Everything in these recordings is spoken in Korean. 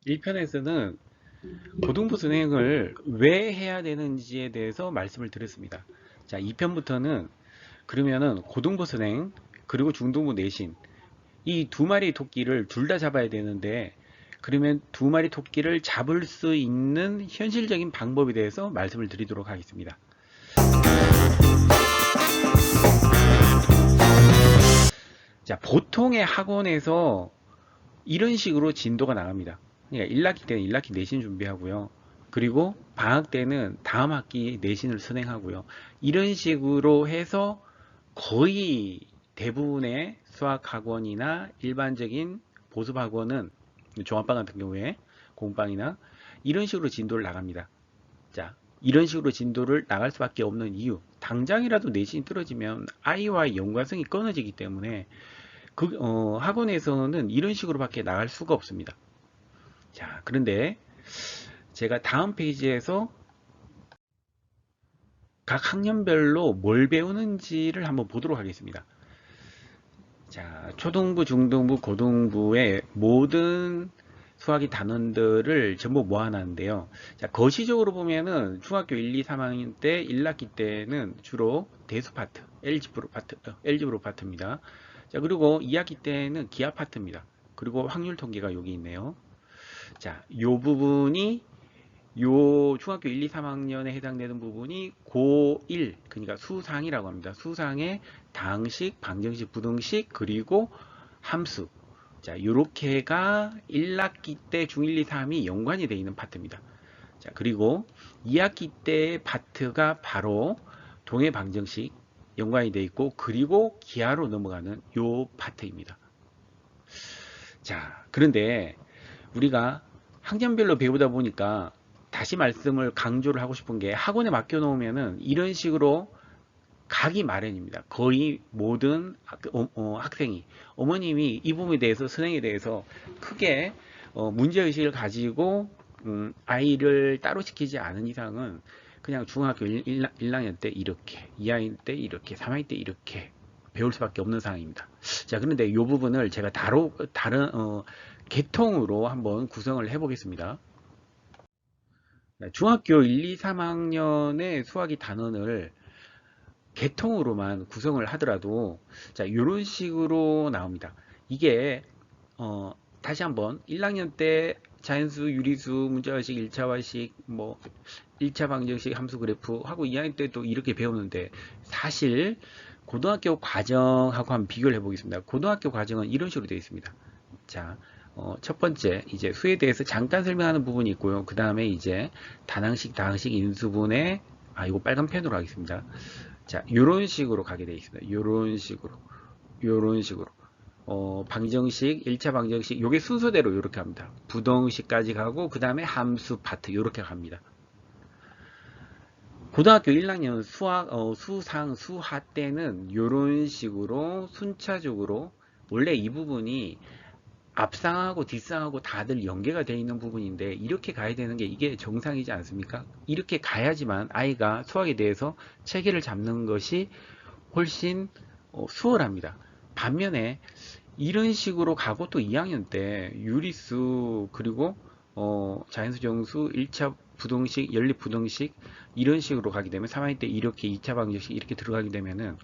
1편에서는 고등부 수행을 왜 해야 되는지에 대해서 말씀을 드렸습니다. 자, 2편부터는 그러면은 고등부 수행 그리고 중등부 내신 이 두 마리 토끼를 둘 다 잡아야 되는데 그러면 두 마리 토끼를 잡을 수 있는 현실적인 방법에 대해서 말씀을 드리도록 하겠습니다. 자, 보통의 학원에서 이런 식으로 진도가 나갑니다. 그러니까 1학기 때는 1학기 내신 준비하고요. 그리고 방학 때는 다음 학기 내신을 선행하고요. 이런 식으로 해서 거의 대부분의 수학학원이나 일반적인 보습학원은 종합반 같은 경우에 공방이나 이런 식으로 진도를 나갑니다. 자, 이런 식으로 진도를 나갈 수밖에 없는 이유. 당장이라도 내신이 떨어지면 아이와의 연관성이 끊어지기 때문에 학원에서는 이런 식으로밖에 나갈 수가 없습니다. 자, 그런데 제가 다음 페이지에서 각 학년별로 뭘 배우는지를 한번 보도록 하겠습니다. 자, 초등부, 중등부, 고등부의 모든 수학의 단원들을 전부 모아놨는데요. 자, 거시적으로 보면은 중학교 1, 2, 3학년 때 1학기 때는 주로 대수 파트, 엘지브로 파트입니다. 자, 그리고 2학기 때는 기하 파트입니다. 그리고 확률 통계가 여기 있네요. 자, 요 부분이 요 중학교 1, 2, 3학년에 해당되는 부분이 고1, 그러니까 수상이라고 합니다. 수상의 당식, 방정식, 부등식, 그리고 함수. 자, 요렇게가 1학기 때 중1, 2, 3이 연관이 되어 있는 파트입니다. 자, 그리고 2학기 때 파트가 바로 동해 방정식 연관이 되어 있고, 그리고 기하로 넘어가는 요 파트입니다. 자, 그런데 우리가 학년별로 배우다 보니까 다시 말씀을 강조를 하고 싶은 게 학원에 맡겨 놓으면은 이런 식으로 가기 마련입니다. 거의 모든 학생이 어머님이 이 부분에 대해서 선행에 대해서 크게 문제의식을 가지고 아이를 따로 시키지 않은 이상은 그냥 중학교 1학년 때 이렇게 2학년 때 이렇게 3학년 때 이렇게 배울 수밖에 없는 상황입니다. 자, 그런데 이 부분을 제가 다른 계통으로 한번 구성을 해 보겠습니다. 중학교 1, 2, 3학년의 수학의 단원을 계통으로만 구성을 하더라도 자, 이런 식으로 나옵니다. 이게 다시 한번 1학년 때 자연수, 유리수, 문자화식, 1차화식, 뭐 1차 방정식, 함수 그래프 하고 2학년 때 또 이렇게 배우는데 사실 고등학교 과정하고 한번 비교를 해보겠습니다. 고등학교 과정은 이런 식으로 되어 있습니다. 자, 첫 번째 이제 수에 대해서 잠깐 설명하는 부분이 있고요. 그 다음에 이제 단항식, 다항식, 인수분해, 이거 빨간 펜으로 하겠습니다. 자, 요런 식으로 가게 되어 있습니다. 요런 식으로. 방정식, 1차 방정식, 요게 순서대로 이렇게 합니다. 부등식까지 가고, 그 다음에 함수 파트, 요렇게 갑니다. 고등학교 1학년 수상, 수하 때는 요런 식으로 순차적으로, 원래 이 부분이 앞상하고 뒷상하고 다들 연계가 되어 있는 부분인데 이렇게 가야 되는 게 이게 정상이지 않습니까? 이렇게 가야지만 아이가 수학에 대해서 체계를 잡는 것이 훨씬 수월합니다. 반면에 이런 식으로 가고 또 2학년 때 유리수 그리고 자연수 정수 1차 부등식 연립 부등식 이런 식으로 가게 되면 3학년 때 이렇게 2차 방정식 이렇게 들어가게 되면은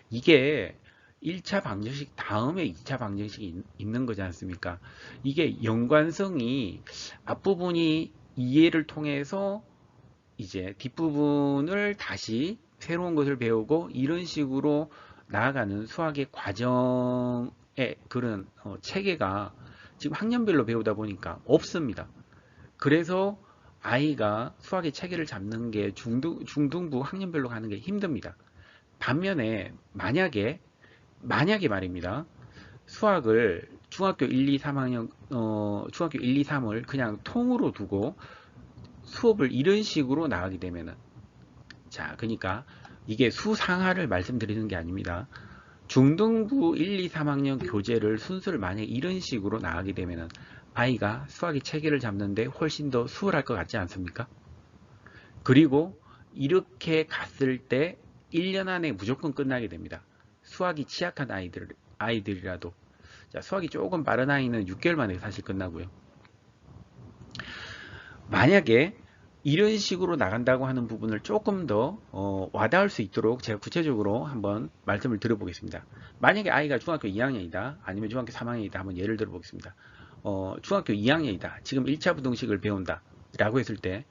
이게 1차 방정식 다음에 2차 방정식이 있는 거지 않습니까? 이게 연관성이 앞부분이 이해를 통해서 이제 뒷부분을 다시 새로운 것을 배우고 이런 식으로 나아가는 수학의 과정의 그런 체계가 지금 학년별로 배우다 보니까 없습니다. 그래서 아이가 수학의 체계를 잡는 게 중등부 학년별로 가는 게 힘듭니다. 반면에 만약에 말입니다. 수학을 중학교 1, 2, 3학년 중학교 1, 2, 3을 그냥 통으로 두고 수업을 이런 식으로 나가게 되면은 자, 그러니까 이게 수상하를 말씀드리는 게 아닙니다. 중등부 1, 2, 3학년 교재를 순서를 만약에 이런 식으로 나가게 되면은 아이가 수학의 체계를 잡는데 훨씬 더 수월할 것 같지 않습니까? 그리고 이렇게 갔을 때 1년 안에 무조건 끝나게 됩니다. 수학이 취약한 아이들이라도. 자, 수학이 조금 빠른 아이는 6개월 만에 사실 끝나고요. 만약에 이런 식으로 나간다고 하는 부분을 조금 더 와닿을 수 있도록 제가 구체적으로 한번 말씀을 드려보겠습니다. 만약에 아이가 중학교 2학년이다 아니면 중학교 3학년이다 한번 예를 들어보겠습니다. 중학교 2학년이다. 지금 1차 부등식을 배운다 라고 했을 때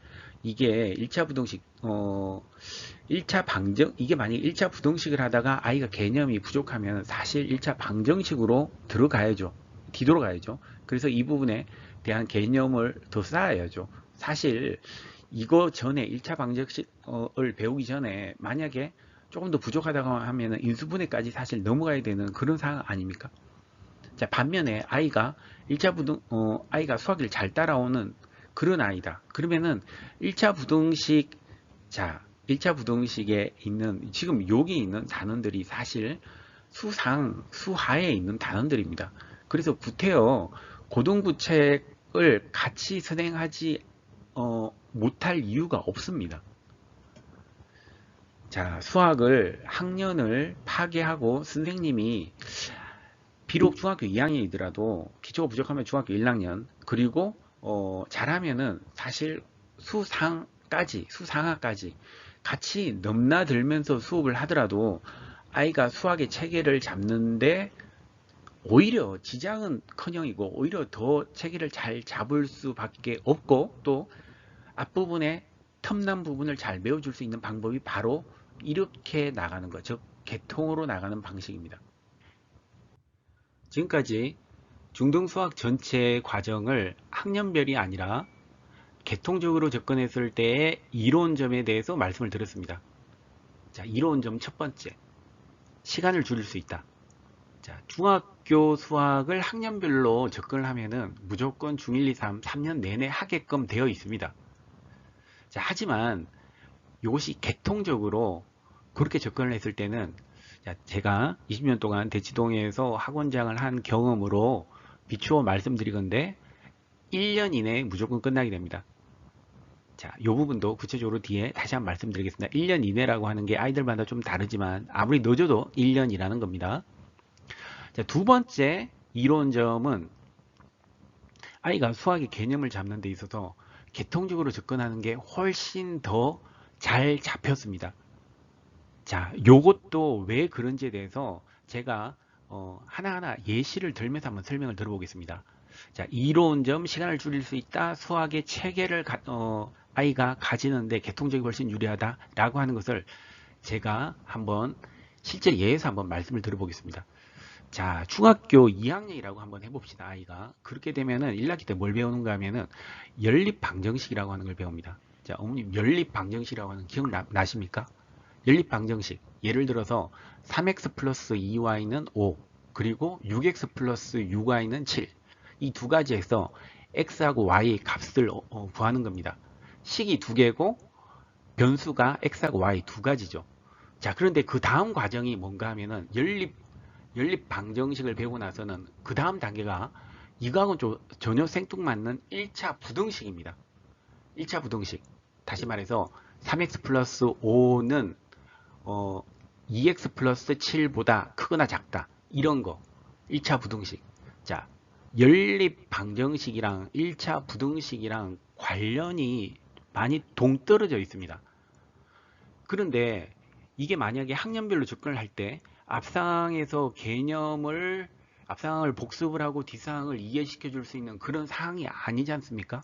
이게 1차 부등식 1차 방정 이게 만약에 1차 부등식을 하다가 아이가 개념이 부족하면 사실 1차 방정식으로 들어가야죠. 뒤돌아가야죠. 그래서 이 부분에 대한 개념을 더 쌓아야죠. 사실 이거 전에 1차 방정식을 배우기 전에 만약에 조금 더 부족하다고 하면 인수분해까지 사실 넘어가야 되는 그런 상황 아닙니까? 자, 반면에 아이가 1차 부등 아이가 수학을 잘 따라오는 그런 아이다. 그러면은 1차 부등식 자, 1차 부등식에 있는 지금 여기 있는 단원들이 사실 수상, 수하에 있는 단원들입니다. 그래서 구태여 고등부책을 같이 선행하지 못할 이유가 없습니다. 자, 수학을 학년을 파괴하고 선생님이 비록 중학교 2학년이더라도 기초가 부족하면 중학교 1학년 그리고 잘하면은 사실 수상하까지 같이 넘나들면서 수업을 하더라도 아이가 수학의 체계를 잡는데 오히려 지장은 커녕이고 오히려 더 체계를 잘 잡을 수밖에 없고 또 앞부분에 텀난 부분을 잘 메워줄 수 있는 방법이 바로 이렇게 나가는 것, 즉 계통으로 나가는 방식입니다. 지금까지 중등수학 전체 과정을 학년별이 아니라 계통적으로 접근했을 때의 이론점에 대해서 말씀을 드렸습니다. 자, 이론점 첫 번째, 시간을 줄일 수 있다. 자, 중학교 수학을 학년별로 접근을 하면은 무조건 중1, 2, 3, 3년 내내 하게끔 되어 있습니다. 자, 하지만 이것이 계통적으로 그렇게 접근을 했을 때는 제가 20년 동안 대치동에서 학원장을 한 경험으로 비추어 말씀드리건데 1년 이내에 무조건 끝나게 됩니다. 자, 이 부분도 구체적으로 뒤에 다시 한번 말씀드리겠습니다. 1년 이내라고 하는 게 아이들마다 좀 다르지만 아무리 늦어도 1년이라는 겁니다. 자, 두 번째 이론점은 아이가 수학의 개념을 잡는 데 있어서 계통적으로 접근하는 게 훨씬 더 잘 잡혔습니다. 자, 요것도 왜 그런지에 대해서 제가 하나하나 예시를 들면서 한번 설명을 들어보겠습니다. 자, 이론점 시간을 줄일 수 있다. 수학의 체계를 아이가 가지는데 계통적이 훨씬 유리하다 라고 하는 것을 제가 한번 실제 예에서 한번 말씀을 들어보겠습니다. 자, 중학교 2학년이라고 한번 해봅시다. 아이가 그렇게 되면은 1학기 때 뭘 배우는가 하면은 연립방정식이라고 하는 걸 배웁니다. 자, 어머님 연립방정식이라고 하는 기억나십니까? 연립방정식 예를 들어서 3x 플러스 2y는 5 그리고 6x 플러스 6y는 7 이 두 가지에서 x하고 y의 값을 구하는 겁니다. 식이 두 개고 변수가 x하고 y 두 가지죠. 자, 그런데 그 다음 과정이 뭔가 하면은 연립 방정식을 배우고 나서는 그 다음 단계가 이거하고는 전혀 생뚱맞는 1차 부등식입니다. 1차 부등식. 다시 말해서 3x 플러스 5는 2x 플러스 7보다 크거나 작다. 이런 거. 1차 부등식. 자, 연립 방정식이랑 1차 부등식이랑 관련이 많이 동떨어져 있습니다. 그런데 이게 만약에 학년별로 접근을 할 때 앞상에서 앞상을 복습을 하고 뒷상을 이해시켜 줄 수 있는 그런 상황이 아니지 않습니까?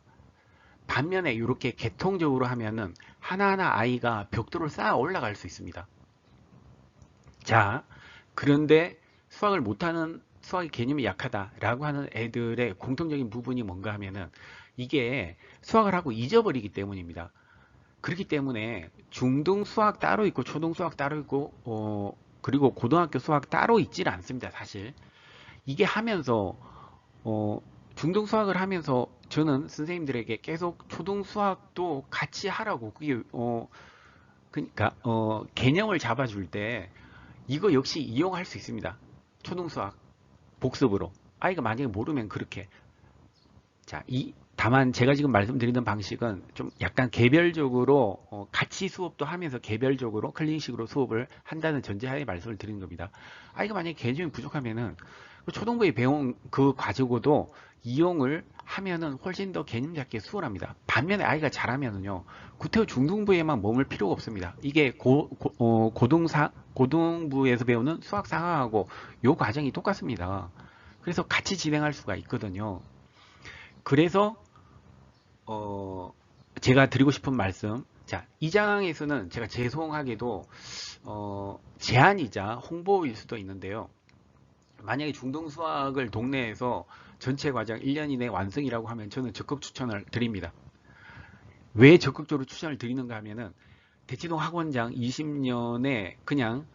반면에 이렇게 계통적으로 하면은 하나하나 아이가 벽돌을 쌓아 올라갈 수 있습니다. 자, 그런데 수학을 못하는 수학의 개념이 약하다라고 하는 애들의 공통적인 부분이 뭔가 하면은 이게 수학을 하고 잊어버리기 때문입니다. 그렇기 때문에 중등 수학 따로 있고 초등 수학 따로 있고 그리고 고등학교 수학 따로 있질 않습니다. 사실 이게 하면서 중등 수학을 하면서 저는 선생님들에게 계속 초등 수학도 같이 하라고 그게 그러니까 개념을 잡아줄 때 이거 역시 이용할 수 있습니다. 초등 수학 복습으로 아이가 만약에 모르면 그렇게 자, 다만 제가 지금 말씀드리는 방식은 좀 약간 개별적으로 같이 수업도 하면서 개별적으로 클리닉식으로 수업을 한다는 전제하에 말씀을 드리는 겁니다. 아이가 만약에 개념이 부족하면은 그 초등부에 배운 그 가지고도 이용을 하면은 훨씬 더 개념 잡기 수월합니다. 반면에 아이가 잘하면은요, 구태여 중등부에만 머물 필요가 없습니다. 이게 고등부에서 배우는 수학 상황하고 요 과정이 똑같습니다. 그래서 같이 진행할 수가 있거든요. 그래서 제가 드리고 싶은 말씀, 자, 이 장에서는 제가 죄송하게도 제안이자 홍보일 수도 있는데요. 만약에 중등 수학을 동네에서 전체 과정 1년 이내 완성이라고 하면 저는 적극 추천을 드립니다. 왜 적극적으로 추천을 드리는가 하면은 대치동 학원장 20년에 그냥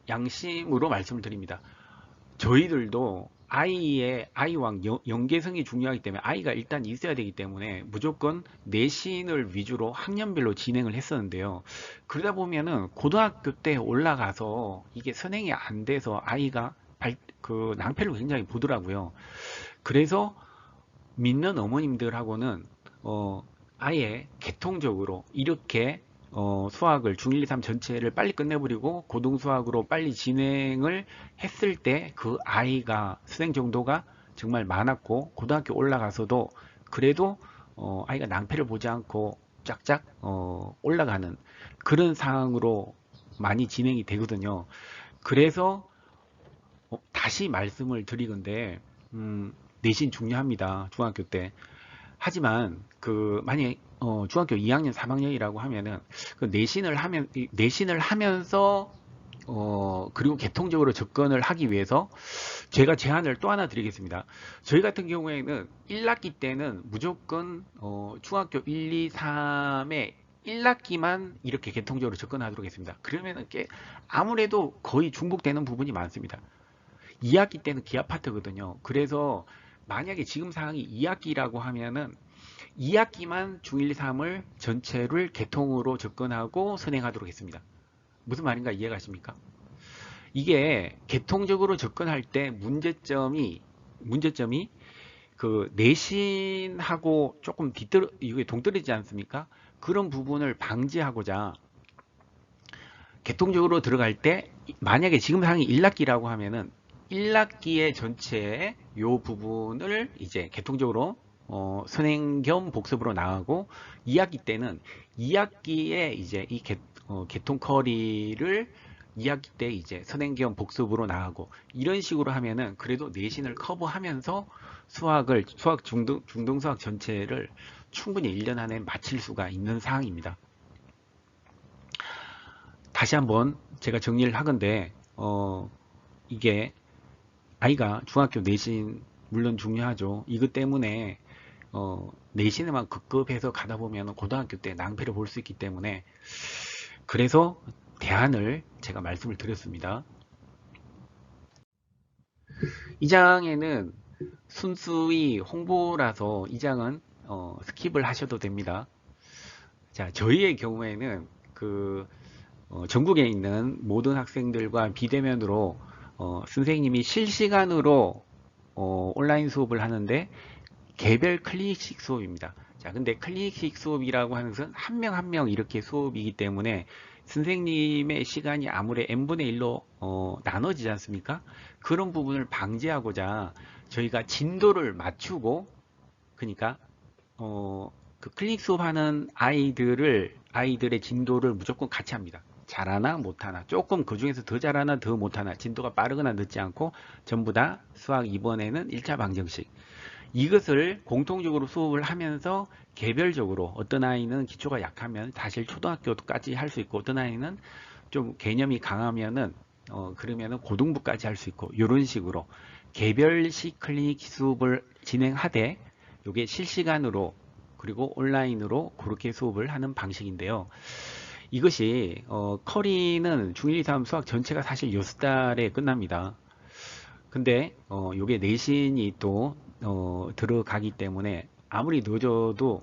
양심으로 말씀을 드립니다. 저희들도 아이와 연계성이 중요하기 때문에 아이가 일단 있어야 되기 때문에 무조건 내신을 위주로 학년별로 진행을 했었는데요. 그러다 보면은 고등학교 때 올라가서 이게 선행이 안 돼서 아이가 그 낭패를 굉장히 보더라고요. 그래서 믿는 어머님들하고는 아예 개통적으로 이렇게 수학을 중1, 2, 3 전체를 빨리 끝내버리고 고등 수학으로 빨리 진행을 했을 때 그 아이가 수행 정도가 정말 많았고 고등학교 올라가서도 그래도 아이가 낭패를 보지 않고 쫙쫙 올라가는 그런 상황으로 많이 진행이 되거든요. 그래서 다시 말씀을 드리건데 내신 중요합니다. 중학교 때. 하지만 그 만약에 중학교 2학년, 3학년이라고 하면은 그 내신을 하면서 그리고 개통적으로 접근을 하기 위해서 제가 제안을 또 하나 드리겠습니다. 저희 같은 경우에는 1학기 때는 무조건 중학교 1, 2, 3에 1학기만 이렇게 개통적으로 접근하도록 했습니다. 그러면은 아무래도 거의 중복되는 부분이 많습니다. 2학기 때는 기아 파트거든요. 그래서 만약에 지금 상황이 2학기라고 하면은 2학기만 중1, 3을 전체를 개통으로 접근하고 선행하도록 했습니다. 무슨 말인가 이해가십니까? 이게 개통적으로 접근할 때 문제점이 그 내신하고 조금 이게 동떨어지지 않습니까? 그런 부분을 방지하고자 개통적으로 들어갈 때 만약에 지금 상황이 1학기라고 하면은 1학기의 전체의 요 부분을 이제 개통적으로 선행 겸 복습으로 나가고 2학기 때는 2학기에 이제 이 개통 커리를 2학기 때 이제 선행 겸 복습으로 나가고 이런 식으로 하면은 그래도 내신을 커버하면서 수학 중등 수학 전체를 충분히 1년 안에 마칠 수가 있는 상황입니다. 다시 한번 제가 정리를 하건데 이게 아이가 중학교 내신 물론 중요하죠. 이것 때문에 내신에만 급급해서 가다 보면 고등학교 때 낭패를 볼 수 있기 때문에 그래서 대안을 제가 말씀을 드렸습니다. 이 장에는 순수히 홍보라서 이 장은 스킵을 하셔도 됩니다. 자, 저희의 경우에는 그 전국에 있는 모든 학생들과 비대면으로 선생님이 실시간으로 온라인 수업을 하는데 개별 클리닉식 수업입니다. 자, 근데 클리닉식 수업이라고 하는 것은 한 명 한 명 이렇게 수업이기 때문에 선생님의 시간이 아무래 n분의 1로 나눠지지 않습니까? 그런 부분을 방지하고자 저희가 진도를 맞추고 그러니까 그 클리닉 수업하는 아이들의 진도를 무조건 같이 합니다. 잘하나 못하나 조금 그 중에서 더 잘하나 더 못하나 진도가 빠르거나 늦지 않고 전부 다 수학 2번에는 1차 방정식 이것을 공통적으로 수업을 하면서 개별적으로 어떤 아이는 기초가 약하면 사실 초등학교까지 할 수 있고 어떤 아이는 좀 개념이 강하면은 그러면은 고등부까지 할 수 있고 이런 식으로 개별식 클리닉 수업을 진행하되 이게 실시간으로 그리고 온라인으로 그렇게 수업을 하는 방식인데요. 이것이 커리는 중1, 2, 3 수학 전체가 사실 6달에 끝납니다. 근데 요게 내신이 또 들어가기 때문에 아무리 늦어도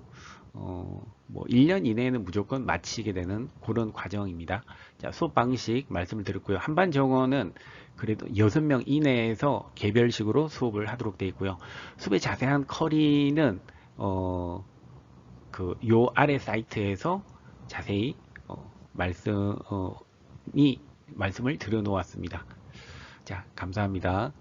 뭐 1년 이내에는 무조건 마치게 되는 그런 과정입니다. 자, 수업 방식 말씀을 드렸고요. 한반 정원은 그래도 6명 이내에서 개별식으로 수업을 하도록 되어 있고요. 수업의 자세한 커리는 요 아래 사이트에서 자세히 말씀을 드려 놓았습니다. 자, 감사합니다.